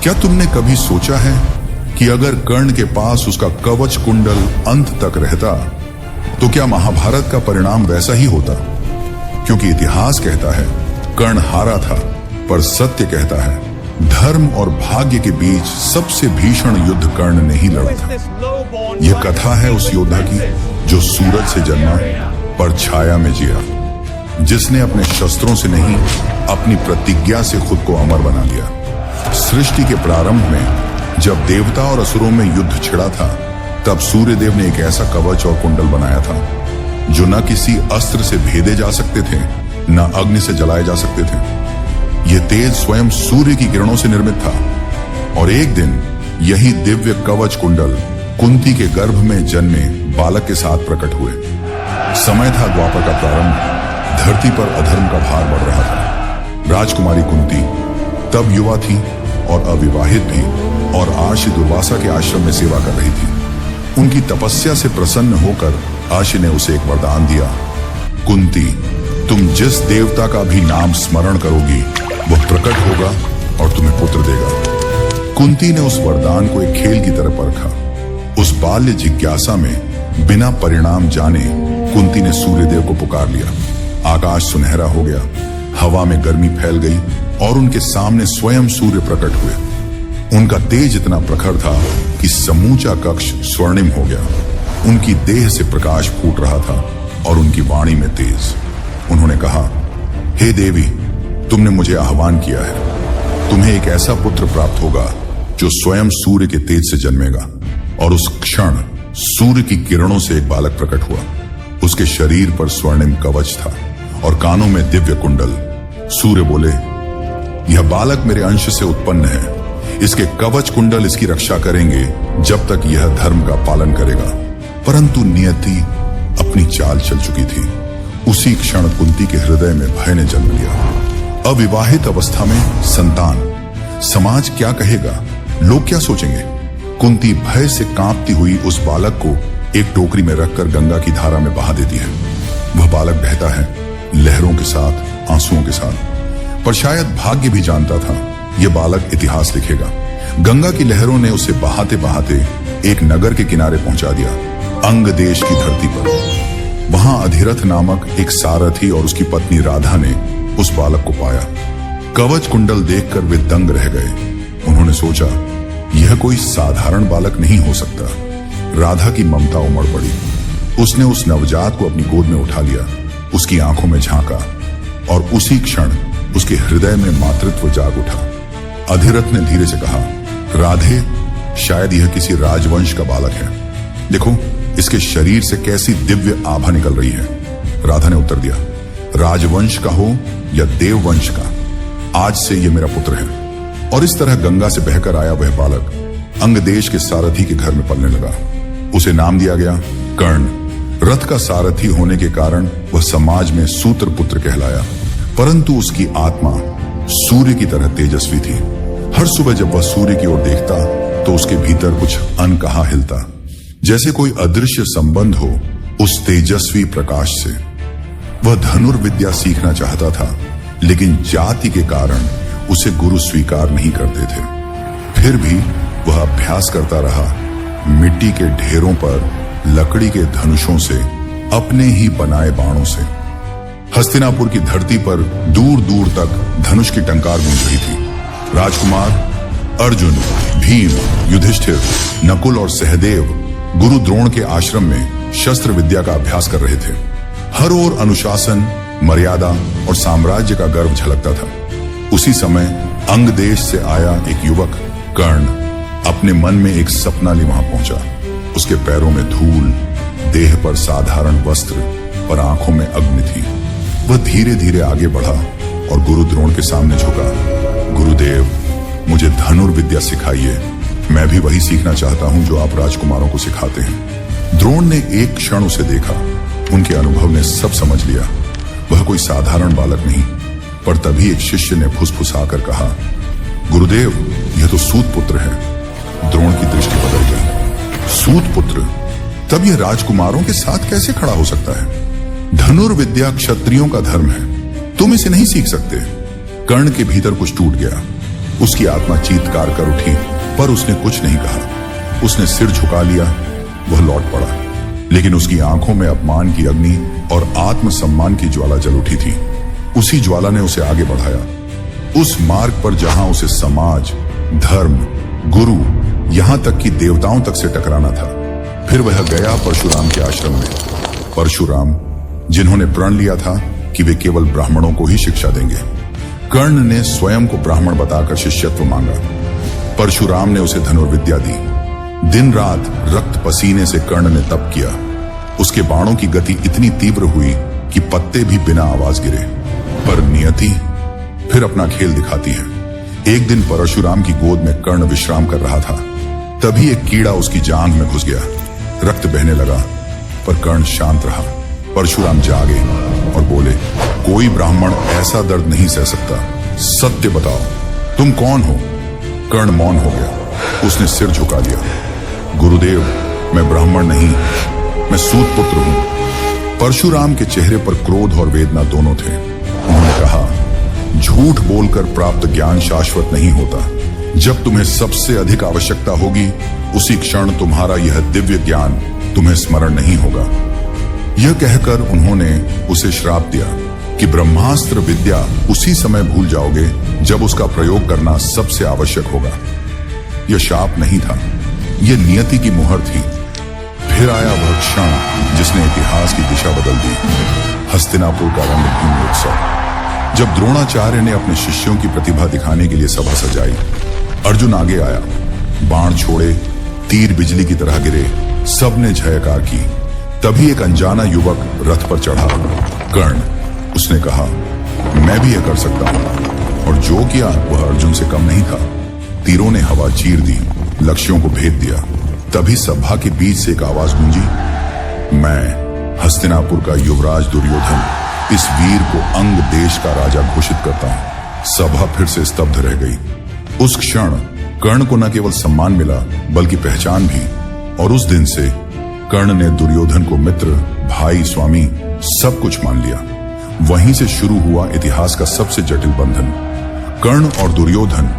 क्या तुमने कभी सोचा है कि अगर कर्ण के पास उसका कवच कुंडल अंत तक रहता तो क्या महाभारत का परिणाम वैसा ही होता? क्योंकि इतिहास कहता है कर्ण हारा था, पर सत्य कहता है धर्म और भाग्य के बीच सबसे भीषण युद्ध कर्ण ने ही लड़ा था। यह कथा है उस योद्धा की जो सूरज से जन्मा पर छाया में जिया, जिसने अपने शस्त्रों से नहीं अपनी प्रतिज्ञा से खुद को अमर बना लिया। सृष्टि के प्रारंभ में जब देवता और असुरों में युद्ध छिड़ा था, तब सूर्यदेव ने एक ऐसा कवच और कुंडल बनाया था जो न किसी अस्त्र से भेदे जा सकते थे, न अग्नि से जलाए जा सकते थे। यह तेज स्वयं सूर्य की किरणों से निर्मित था। और एक दिन यही दिव्य कवच कुंडल कुंती के गर्भ में जन्मे बालक के साथ प्रकट हुए। समय था द्वापर का प्रारंभ। धरती पर अधर्म का भार बढ़ रहा था। राजकुमारी कुंती तब युवा थी और अविवाहित भी, और आशी दुर्वासा के आश्रम में सेवा कर रही थी। उनकी तपस्या से प्रसन्न होकर आशी ने उसे एक वरदान दिया, कुंती, तुम जिस देवता का भी नाम स्मरण करोगी वह प्रकट होगा और तुम्हें पुत्र देगा। कुंती ने उस वरदान को एक खेल की तरह परखा। उस बाल्य जिज्ञासा में बिना परिणाम जाने कुंती ने सूर्यदेव को पुकार लिया। आकाश सुनहरा हो गया, हवा में गर्मी फैल गई और उनके सामने स्वयं सूर्य प्रकट हुए। उनका तेज इतना प्रखर था कि समूचा कक्ष स्वर्णिम हो गया। उनकी देह से प्रकाश फूट रहा था और उनकी वाणी में तेज। उन्होंने कहा, हे देवी, तुमने मुझे आह्वान किया है। तुम्हें एक ऐसा पुत्र प्राप्त होगा जो स्वयं सूर्य के तेज से जन्मेगा। और उस क्षण सूर्य की किरणों से एक बालक प्रकट हुआ। उसके शरीर पर स्वर्णिम कवच था और कानों में दिव्य कुंडल। सूर्य बोले, यह बालक मेरे अंश से उत्पन्न है। इसके कवच कुंडल इसकी रक्षा करेंगे जब तक यह धर्म का पालन करेगा। परंतु नियति अपनी चाल चल चुकी थी। उसी क्षण कुंती के हृदय में भय ने जन्म लिया। अविवाहित अवस्था में संतान, समाज क्या कहेगा, लोग क्या सोचेंगे? कुंती भय से कांपती हुई उस बालक को एक टोकरी में रखकर गंगा की धारा में बहा देती है। वह बालक बहता है, लहरों के साथ, आंसुओं के साथ। पर शायद भाग्य भी जानता था यह बालक इतिहास लिखेगा। गंगा की लहरों ने उसे बहाते बहाते एक नगर के किनारे पहुंचा दिया, अंग देश की धरती पर। वहां अधिरथ नामक एक सारथी और उसकी पत्नी राधा ने उस बालक को पाया। कवच कुंडल देखकर वे दंग रह गए। उन्होंने सोचा, यह कोई साधारण बालक नहीं हो सकता। राधा की ममता उमड़ पड़ी। उसने उस नवजात को अपनी गोद में उठा लिया, उसकी आंखों में झांका और उसी क्षण उसके हृदय में मातृत्व जाग उठा। अधिरथ ने धीरे से कहा, राधे, शायद यह किसी राजवंश का बालक है। देखो, इसके शरीर से कैसी दिव्य आभा निकल रही है। राधा ने उत्तर दिया, राजवंश का हो या देववंश का, आज से यह मेरा पुत्र है। और इस तरह गंगा से बहकर आया वह बालक अंग देश के सारथी के घर में पलने लगा। उसे नाम दिया गया कर्ण। रथ का सारथी होने के कारण वह समाज में सूत्र पुत्र कहलाया। परंतु उसकी आत्मा सूर्य की तरह तेजस्वी थी। हर सुबह जब वह सूर्य की ओर देखता तो उसके भीतर कुछ अनकहा हिलता, जैसे कोई अदृश्य संबंध हो उस तेजस्वी प्रकाश से। वह धनुर्विद्या सीखना चाहता था, लेकिन जाति के कारण उसे गुरु स्वीकार नहीं करते थे। फिर भी वह अभ्यास करता रहा, मिट्टी के ढेरों पर लकड़ी के धनुषों से, अपने ही बनाए बाणों से। हस्तिनापुर की धरती पर दूर दूर तक धनुष की टंकार गूंज रही थी। राजकुमार अर्जुन, भीम, युधिष्ठिर, नकुल और सहदेव गुरु द्रोण के आश्रम में शस्त्र विद्या का अभ्यास कर रहे थे। हर ओर अनुशासन, मर्यादा और साम्राज्य का गर्व झलकता था। उसी समय अंग देश से आया एक युवक कर्ण अपने मन में एक सपना लिए वहां पहुंचा। उसके पैरों में धूल, देह पर साधारण वस्त्र, पर आंखों में अग्नि थी। वह धीरे धीरे आगे बढ़ा और गुरु द्रोण के सामने झुका। गुरुदेव, मुझे धनुर्विद्या सिखाइए। मैं भी वही सीखना चाहता हूं जो आप राजकुमारों को सिखाते हैं। द्रोण ने एक क्षण उसे देखा। उनके अनुभव ने सब समझ लिया। वह कोई साधारण बालक नहीं। पर तभी एक शिष्य ने फुसफुसाकर कहा, गुरुदेव, यह तो सूत पुत्र है। द्रोण की दृष्टि बदल गई। सूत पुत्र? तब यह राजकुमारों के साथ कैसे खड़ा हो सकता है? धनुर्विद्या क्षत्रियों का धर्म है, तुम इसे नहीं सीख सकते। कर्ण के भीतर कुछ टूट गया। उसकी आत्मा चीत्कार कर उठी, पर उसने कुछ नहीं कहा। उसने सिर झुका लिया। वह लौट पड़ा, लेकिन उसकी आंखों में अपमान की अग्नि और आत्मसम्मान की ज्वाला जल उठी थी। उसी ज्वाला ने उसे आगे बढ़ाया, उस मार्ग पर जहां उसे समाज, धर्म, गुरु, यहां तक कि देवताओं तक से टकराना था। फिर वह गया परशुराम के आश्रम में। परशुराम, जिन्होंने प्रण लिया था कि वे केवल ब्राह्मणों को ही शिक्षा देंगे। कर्ण ने स्वयं को ब्राह्मण बताकर शिष्यत्व मांगा। परशुराम ने उसे धनुर्विद्या दी। दिन रात रक्त पसीने से कर्ण ने तप किया। उसके बाणों की गति इतनी तीव्र हुई कि पत्ते भी बिना आवाज गिरे। पर नियति फिर अपना खेल दिखाती है। एक दिन परशुराम की गोद में कर्ण विश्राम कर रहा था। तभी एक कीड़ा उसकी जांघ में घुस गया। रक्त बहने लगा, पर कर्ण शांत रहा। परशुराम जागे और बोले, कोई ब्राह्मण ऐसा दर्द नहीं सह सकता। सत्य बताओ, तुम कौन हो? कर्ण मौन हो गया। उसने सिर झुका लिया। गुरुदेव, मैं ब्राह्मण नहीं, मैं सूत पुत्र हूं। परशुराम के चेहरे पर क्रोध और वेदना दोनों थे। उन्होंने कहा, झूठ बोलकर प्राप्त ज्ञान शाश्वत नहीं होता। जब तुम्हें सबसे अधिक आवश्यकता होगी, उसी क्षण तुम्हारा यह दिव्य ज्ञान तुम्हें स्मरण नहीं होगा। यह कहकर उन्होंने उसे श्राप दिया कि ब्रह्मास्त्र विद्या उसी समय भूल जाओगे जब उसका प्रयोग करना सबसे आवश्यक होगा। यह शाप नहीं था, यह नियति की मुहर थी। फिर आया वह क्षण जिसने इतिहास की दिशा बदल दी। हस्तिनापुर का रंगभूमि उत्सव। जब द्रोणाचार्य ने अपने शिष्यों की प्रतिभा दिखाने के लिए सभा सजाई, अर्जुन आगे आया। बाण छोड़े, तीर बिजली की तरह गिरे, सबने जयकार की। तभी एक अनजाना युवक रथ पर चढ़ा। कर्ण, उसने कहा, मैं भी यह कर सकता हूं। और जो किया वह अर्जुन से कम नहीं था। तीरों ने हवा चीर दी, लक्ष्यों को भेद दिया। तभी सभा के बीच से एक आवाज गूंजी, मैं हस्तिनापुर का युवराज दुर्योधन इस वीर को अंग देश का राजा घोषित करता हूं। सभा फिर से स्तब्ध रह गई। उस क्षण कर्ण को न केवल सम्मान मिला, बल्कि पहचान भी। और उस दिन से कर्ण ने दुर्योधन को मित्र, भाई, स्वामी सब कुछ मान लिया। वहीं से शुरू हुआ इतिहास का सबसे जटिल बंधन। कर्ण और दुर्योधन,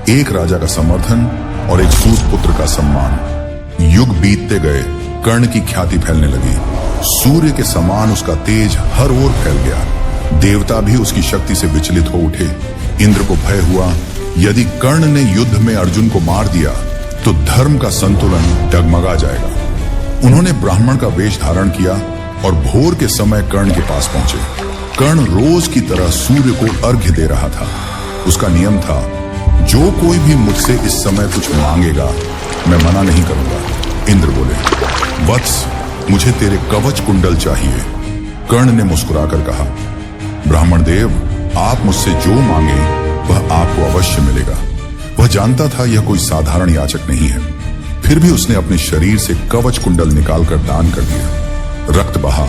एक राजा का समर्थन और एक सूत पुत्र का सम्मान। युग बीतते गए, कर्ण की ख्याति फैलने लगी। सूर्य के समान उसका तेज हर ओर फैल गया। देवता भी उसकी शक्ति से विचलित हो उठे। इंद्र को भय हुआ, यदि कर्ण ने युद्ध में अर्जुन को मार दिया तो धर्म का संतुलन डगमगा जाएगा। उन्होंने ब्राह्मण का वेश धारण किया और भोर के समय कर्ण के पास पहुंचे। कर्ण रोज की तरह सूर्य को अर्घ्य दे रहा था। उसका नियम था, जो कोई भी मुझसे इस समय कुछ मांगेगा, मैं मना नहीं करूंगा। इंद्र बोले, वत्स, मुझे तेरे कवच कुंडल चाहिए। कर्ण ने मुस्कुराकर कहा, ब्राह्मण देव, आप मुझसे जो मांगे वह आपको अवश्य मिलेगा। वह जानता था यह कोई साधारण याचक नहीं है। फिर भी उसने अपने शरीर से कवच कुंडल निकालकर दान कर दिया। रक्त बहा,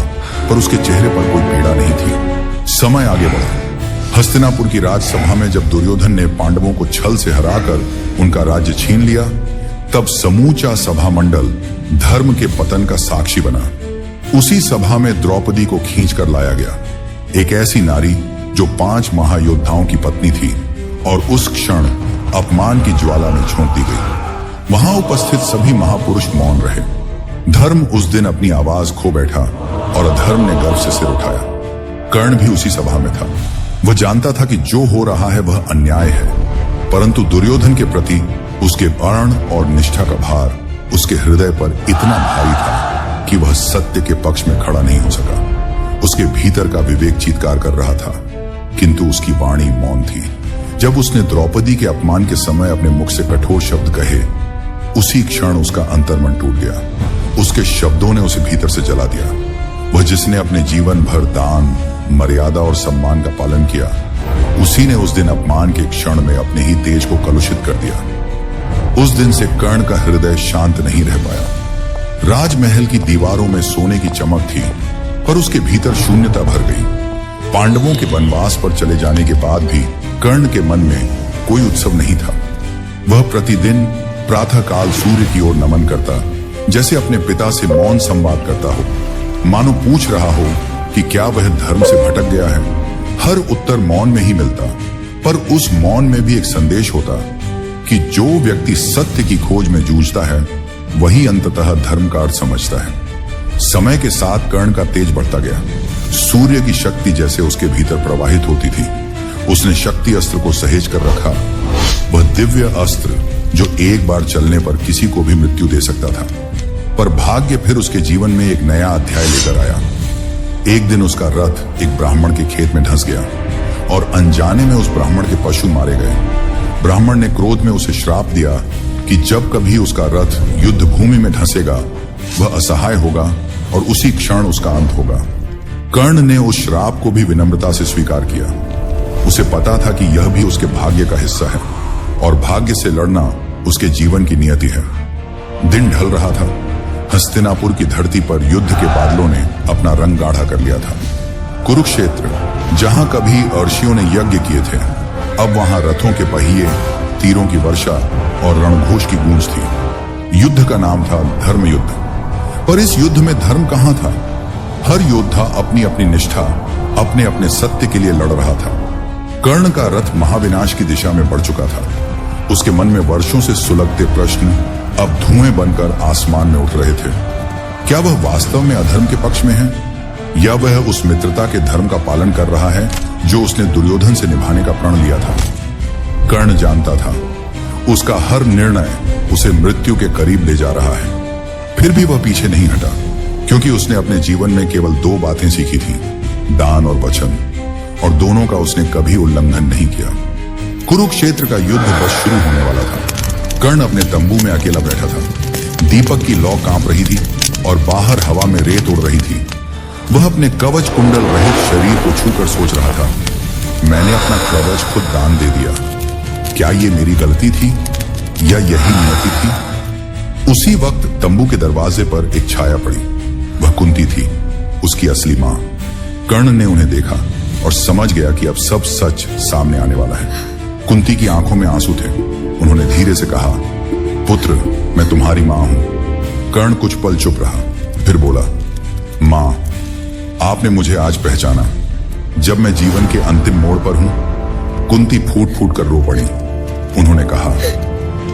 पर उसके चेहरे पर कोई पीड़ा नहीं थी। समय आगे बढ़ा। हस्तिनापुर की राजसभा में जब दुर्योधन ने पांडवों को छल से हराकर उनका राज्य छीन लिया, तब समूचा सभा मंडल धर्म के पतन का साक्षी बना। उसी सभा में द्रौपदी को खींचकर लाया गया, एक ऐसी नारी जो 5 महायोद्धाओं की पत्नी थी, और उस क्षण अपमान की ज्वाला में झोंक दी गई। वहां उपस्थित सभी महापुरुष मौन रहे। धर्म उस दिन अपनी आवाज खो बैठा और अधर्म ने गर्व से सिर उठाया। कर्ण भी उसी सभा में था। वह जानता था कि जो हो रहा है वह अन्याय है, परंतु दुर्योधन के प्रति उसके वर्ण और निष्ठा का भार उसके हृदय पर इतना भारी था कि वह सत्य के पक्ष में खड़ा नहीं हो सका। उसके भीतर का विवेक चीत्कार कर रहा था, किंतु उसकी वाणी मौन थी। जब उसने द्रौपदी के अपमान के समय अपने मुख से कठोर शब्द कहे, उसी क्षण उसका अंतर्मन टूट गया। उसके शब्दों ने उसे भीतर से जला दिया। वह जिसने अपने जीवन भर दान, मर्यादा और सम्मान का पालन किया, उसी ने उस दिन अपमान के क्षण में अपने ही तेज को कलुषित कर दिया। उस दिन से कर्ण का हृदय शांत नहीं रह पाया। राजमहल की दीवारों में सोने की चमक थी, पर उसके भीतर शून्यता भर गई। पांडवों के वनवास पर चले जाने के बाद भी कर्ण के मन में कोई उत्सव नहीं था। वह प्रतिदिन प्रातःकाल सूर्य की ओर नमन करता, जैसे अपने पिता से मौन संवाद करता हो, मानो पूछ रहा हो कि क्या वह धर्म से भटक गया है। हर उत्तर मौन में ही मिलता। पर उस मौन में भी एक संदेश होता कि जो व्यक्ति सत्य की खोज में जूझता है वही अंततः धर्म का अर्थ समझता है। समय के साथ कर्ण का तेज बढ़ता गया। सूर्य की शक्ति जैसे उसके भीतर प्रवाहित होती थी। उसने शक्ति अस्त्र को सहेज कर रखा, वह दिव्य अस्त्र जो एक बार चलने पर किसी को भी मृत्यु दे सकता था। पर भाग्य फिर उसके जीवन में एक नया अध्याय लेकर आया। एक दिन उसका रथ एक ब्राह्मण के खेत में धंस गया और अनजाने में उस ब्राह्मण के पशु मारे गए। ब्राह्मण ने क्रोध में उसे श्राप दिया कि जब कभी उसका रथ युद्ध भूमि में धंसेगा वह असहाय होगा और उसी क्षण उसका अंत होगा। कर्ण ने उस श्राप को भी विनम्रता से स्वीकार किया। उसे पता था कि यह भी उसके भाग्य का हिस्सा है और भाग्य से लड़ना उसके जीवन की नियति है। दिन ढल रहा था। हस्तिनापुर की धरती पर युद्ध के बादलों ने अपना रंग गाढ़ा कर लिया था। कुरुक्षेत्र, जहां कभी अर्षियों ने यज्ञ किए थे, अब वहां रथों के पहिए, तीरों की वर्षा और रणघोष की गूंज थी। युद्ध का नाम था धर्म युद्ध, पर इस युद्ध में धर्म कहां था? हर योद्धा अपनी अपनी निष्ठा, अपने अपने सत्य के लिए लड़ रहा था। कर्ण का रथ महाविनाश की दिशा में बढ़ चुका था। उसके मन में वर्षों से सुलगते प्रश्न अब धुएं बनकर आसमान में उठ रहे थे। क्या वह वास्तव में अधर्म के पक्ष में है, या वह उस मित्रता के धर्म का पालन कर रहा है जो उसने दुर्योधन से निभाने का प्रण लिया था? कर्ण जानता था उसका हर निर्णय उसे मृत्यु के करीब ले जा रहा है। फिर भी वह पीछे नहीं हटा, क्योंकि उसने अपने जीवन में केवल 2 बातें सीखी थी, दान और वचन, और दोनों का उसने कभी उल्लंघन नहीं किया। कुरुक्षेत्र का युद्ध बस शुरू होने वाला था। कर्ण अपने तंबू में अकेला बैठा था। दीपक की लौ कांप रही थी और बाहर हवा में रेत उड़ रही थी। वह अपने कवच कुंडल रहित शरीर को छूकर सोच रहा था, मैंने अपना कवच खुद दान दे दिया। क्या ये मेरी गलती थी या यही नियति थी? उसी वक्त तंबू के दरवाजे पर एक छाया पड़ी। वह कुंती थी, उसकी असली मां। कर्ण ने उन्हें देखा और समझ गया कि अब सब सच सामने आने वाला है। कुंती की आंखों में आंसू थे। उन्होंने धीरे से कहा, पुत्र, मैं तुम्हारी मां हूं। कर्ण कुछ पल चुप रहा, फिर बोला, मां, आपने मुझे आज पहचाना जब मैं जीवन के अंतिम मोड़ पर हूं। कुंती फूट फूट कर रो पड़ी। उन्होंने कहा,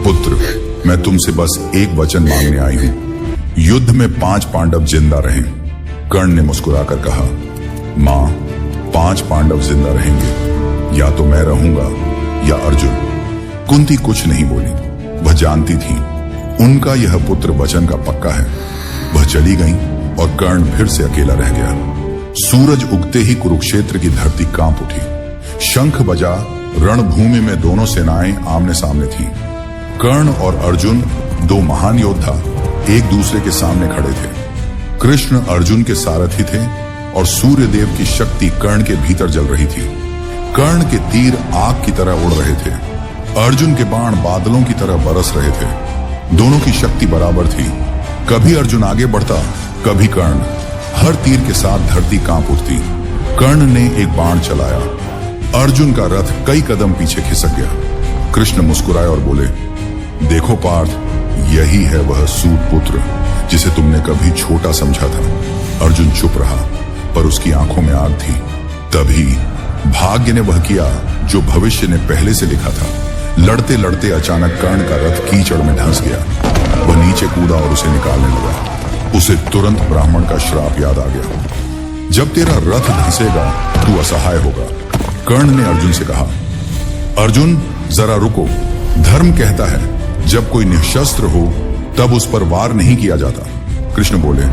पुत्र, मैं तुमसे बस एक वचन मांगने आई हूं, युद्ध में 5 पांडव जिंदा रहें। कर्ण ने मुस्कुराकर कहा, मां, 5 पांडव जिंदा रहेंगे, या तो मैं रहूंगा या अर्जुन। कुंती कुछ नहीं बोली। वह जानती थी उनका यह पुत्र वचन का पक्का है। वह चली गई और कर्ण फिर से अकेला रह गया। सूरज उगते ही कुरुक्षेत्र की धरती कांप उठी। शंख बजा। रणभूमि में दोनों सेनाएं आमने सामने थीं। कर्ण और अर्जुन, 2 महान योद्धा, एक दूसरे के सामने खड़े थे। कृष्ण अर्जुन के सारथी थे और सूर्यदेव की शक्ति कर्ण के भीतर जल रही थी। कर्ण के तीर आग की तरह उड़ रहे थे। अर्जुन के बाण बादलों की तरह बरस रहे थे। दोनों की शक्ति बराबर थी। कभी अर्जुन आगे बढ़ता, कभी कर्ण। हर तीर के साथ धरती कांप उठती। कर्ण ने एक बाण चलाया। अर्जुन का रथ कई कदम पीछे खिसक गया। कृष्ण मुस्कुराए और बोले, देखो पार्थ, यही है वह सूत पुत्र जिसे तुमने कभी छोटा समझा था। अर्जुन चुप रहा, पर उसकी आंखों में आग थी। तभी भाग्य ने वह किया जो भविष्य ने पहले से लिखा था। लड़ते लड़ते अचानक कर्ण का रथ कीचड़ में धंस गया। वह नीचे कूदा और उसे निकालने लगा। उसे तुरंत ब्राह्मण का श्राप याद आ गया, जब तेरा रथ धंसेगा तू असहाय होगा। कर्ण ने अर्जुन से कहा, अर्जुन, जरा रुको। धर्म कहता है जब कोई निशस्त्र हो तब उस पर वार नहीं किया जाता। कृष्ण बोले,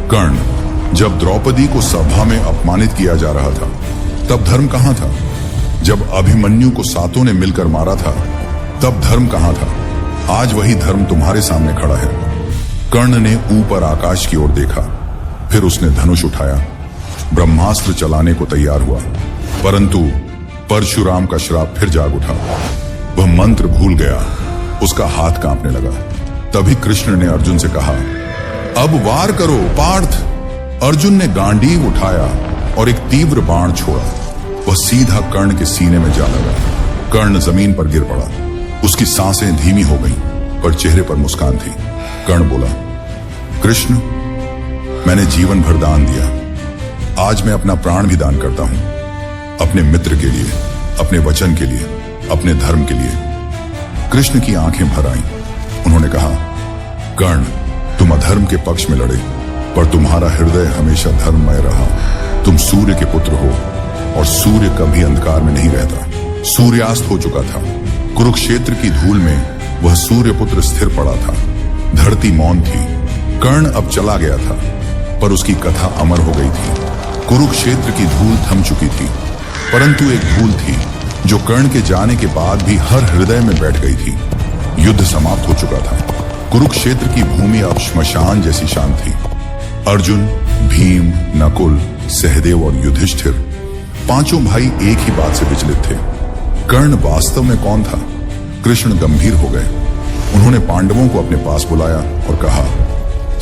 कर्ण, जब द्रौपदी को सभा में अपमानित किया जा रहा था तब धर्म कहां था? जब अभिमन्यु को सातों ने मिलकर मारा था तब धर्म कहां था? आज वही धर्म तुम्हारे सामने खड़ा है। कर्ण ने ऊपर आकाश की ओर देखा, फिर उसने धनुष उठाया, ब्रह्मास्त्र चलाने को तैयार हुआ। परंतु परशुराम का श्राप फिर जाग उठा। वह मंत्र भूल गया। उसका हाथ कांपने लगा। तभी कृष्ण ने अर्जुन से कहा, अब वार करो पार्थ। अर्जुन ने गांडीव उठाया और एक तीव्र बाण छोड़ा। वह सीधा कर्ण के सीने में जा लगा। कर्ण जमीन पर गिर पड़ा। उसकी सांसें धीमी हो गईं, पर चेहरे पर मुस्कान थी। कर्ण बोला, कृष्ण, मैंने जीवन भर दान दिया, आज मैं अपना प्राण भी दान करता हूं, अपने मित्र के लिए। अपने वचन के लिए, अपने धर्म के लिए। कृष्ण की आंखें भर आईं। उन्होंने कहा, कर्ण, तुम अधर्म के पक्ष में लड़े, पर तुम्हारा हृदय हमेशा धर्ममय रहा। तुम सूर्य के पुत्र हो, और सूर्य कभी अंधकार में नहीं रहता। सूर्यास्त हो चुका था। कुरुक्षेत्र की धूल में वह सूर्य पुत्र स्थिर पड़ा था। धरती मौन थी। कर्ण अब चला गया था, पर उसकी कथा अमर हो गई थी। कुरुक्षेत्र की धूल थम चुकी थी, परंतु एक धूल थी जो कर्ण के जाने के बाद भी हर हृदय में बैठ गई थी। युद्ध समाप्त हो चुका था। कुरुक्षेत्र की भूमि अब श्मशान जैसी शांत थी। अर्जुन, भीम, नकुल, सहदेव और युधिष्ठिर, पांचों भाई एक ही बात से विचलित थे। कर्ण वास्तव में कौन था? कृष्ण गंभीर हो गए। उन्होंने पांडवों को अपने पास बुलाया और कहा,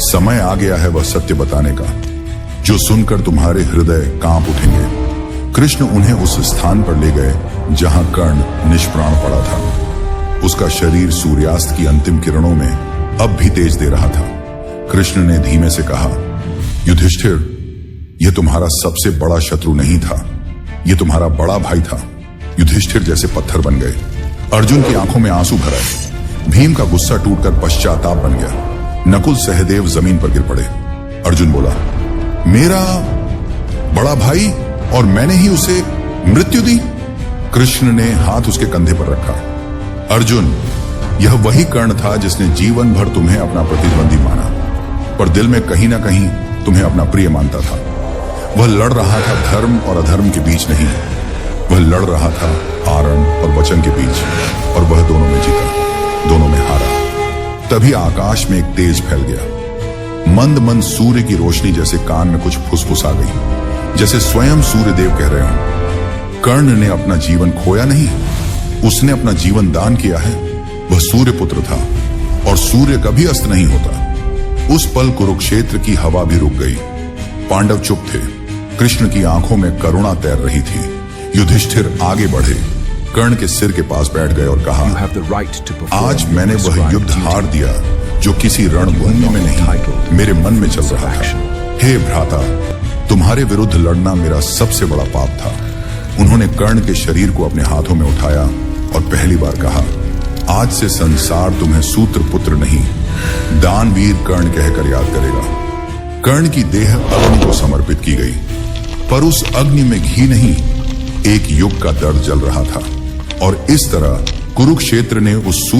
समय आ गया है वह सत्य बताने का, जो सुनकर तुम्हारे हृदय कांप उठेंगे। कृष्ण उन्हें उस स्थान पर ले गए जहां कर्ण निष्प्राण पड़ा था। उसका शरीर सूर्यास्त की अंतिम किरणों में अब भी तेज दे रहा था। कृष्ण ने धीमे से कहा, युधिष्ठिर, यह तुम्हारा सबसे बड़ा शत्रु नहीं था, यह तुम्हारा बड़ा भाई था। युधिष्ठिर जैसे पत्थर बन गए। अर्जुन की आंखों में आंसू भर आए। भीम का गुस्सा टूटकर पश्चाताप बन गया। नकुल, सहदेव जमीन पर गिर पड़े। अर्जुन बोला, मेरा बड़ा भाई, और मैंने ही उसे मृत्यु दी? कृष्ण ने हाथ उसके कंधे पर रखा। अर्जुन, यह वही कर्ण था जिसने जीवन भर तुम्हें अपना प्रतिद्वंदी माना, पर दिल में कहीं ना कहीं तुम्हें अपना प्रिय मानता था। वह लड़ रहा था धर्म और अधर्म के बीच नहीं, वह लड़ रहा था आरण और वचन के बीच, और वह दोनों में जीता, दोनों में हारा। तभी आकाश में एक तेज फैल गया। मंद मंद सूर्य की रोशनी जैसे कान में कुछ फुसफुस आ गई, जैसे स्वयं सूर्य देव कह रहे हो, कर्ण ने अपना जीवन खोया नहीं, उसने अपना जीवन दान किया है। वह सूर्य पुत्र था, और सूर्य कभी अस्त नहीं होता। उस पल कुरुक्षेत्र की हवा भी रुक गई। पांडव चुप थे। कृष्ण की आंखों में करुणा तैर रही थी। युधिष्ठिर आगे बढ़े, कर्ण के सिर के पास बैठ गए और कहा, आज मैंने वह युद्ध हार दिया जो किसी रणभूमि में नहीं, मेरे मन में चल रहा था। हे भ्राता, तुम्हारे विरुद्ध लड़ना मेरा सबसे बड़ा पाप था। उन्होंने कर्ण के शरीर को अपने हाथों में उठाया और पहली बार कहा, आज से संसार तुम्हें सूत्र पुत्र नहीं, दानवीर कर्ण कहकर याद करेगा। कर्ण की देह अग्नि को समर्पित की गई, पर उस अग्नि में घी नहीं, एक युग का दर्द जल रहा था। और इस तरह कुरुक्षेत्र ने उस सूर्य